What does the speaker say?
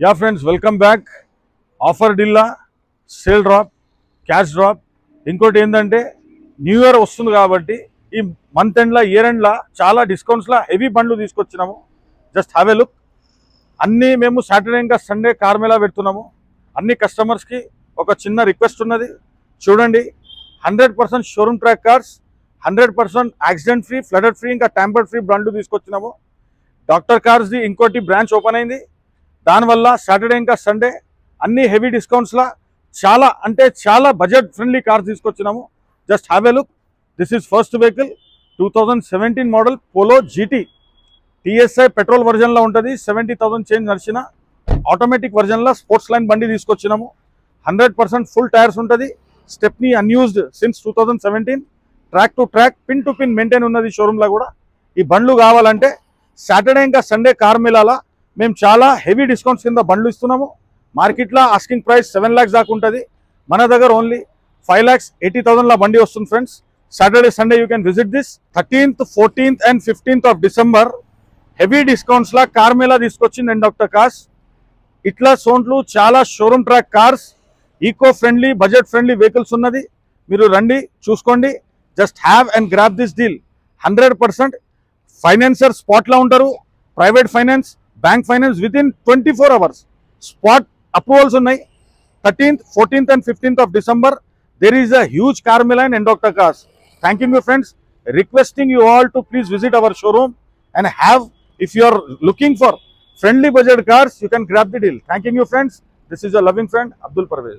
Yeah friends, welcome back. Offer dilla, sale drop, cash drop. ఇంకోటి ఏంటంటే new year వస్తుంది కాబట్టి ఈ మంత్ ఎండ్లో ఇయర్ ఎండ్లో చాలా డిస్కౌంట్స్లో హెవీ బండ్లు తీసుకొచ్చినాము. Just have a look. అన్నీ మేము సాటర్డే ఇంకా సండే కార్ మేళా పెడుతున్నాము. అన్ని కస్టమర్స్కి ఒక చిన్న రిక్వెస్ట్ ఉన్నది, చూడండి 100% showroom track cars, 100% accident free, flooded free, ఇంకా ట్యాంపర్డ్ ఫ్రీ బండ్లు తీసుకొచ్చినాము. డాక్టర్ కార్స్ది ఇంకోటి బ్రాంచ్ ఓపెన్ అయింది. దానివల్ల సాటర్డే ఇంకా సండే అన్ని హెవీ డిస్కౌంట్స్లో చాలా అంటే చాలా బడ్జెట్ ఫ్రెండ్లీ కార్స్ తీసుకొచ్చినాము. Just have a look. This is first vehicle 2017 model Polo GT. TSI petrol వర్జన్లో ఉంటుంది. 70,000 చేంజ్ నడిచిన ఆటోమేటిక్ వర్జన్లో స్పోర్ట్స్ లైన్ బండి తీసుకొచ్చినాము. 100% ఫుల్ టైర్స్ ఉంటుంది. Stepney unused since 2017. Track to track, pin to pin maintain ఉన్నది షోరూంలో కూడా. ఈ బండ్లు కావాలంటే సాటర్డే ఇంకా సండే కార్ మేళాలో మేము చాలా హెవీ డిస్కౌంట్స్ కింద బండ్లు ఇస్తున్నాము. మార్కెట్లో ఆస్కింగ్ ప్రైస్ 7 lakhs దాకా ఉంటుంది. మన దగ్గర ఓన్లీ 5,80,000 బండి వస్తుంది friends. Saturday Sunday you can visit this. 13th, 14th and 15th of December heavy డిస్కౌంట్స్లా కార్ మేళా తీసుకొచ్చింది అండ్ డాక్టర్ కార్స్. ఇట్లా సోంట్లు చాలా showroom track cars, eco friendly, budget friendly vehicles ఉన్నది. మీరు రండి, చూసుకోండి. Just have and grab this deal. 100% financier స్పాట్లో ఉంటారు. Private finance, bank finance with in 24 hours. Spot approvals ఉన్నాయి. 13th, 14th and 15th of December there is a huge car mela in Dr. Cars. Thanking you friends, requesting you all to please visit our showroom and have, if you are looking for friendly budget cars, you can grab the deal. Thanking you friends. This is your loving friend Abdul Parvez.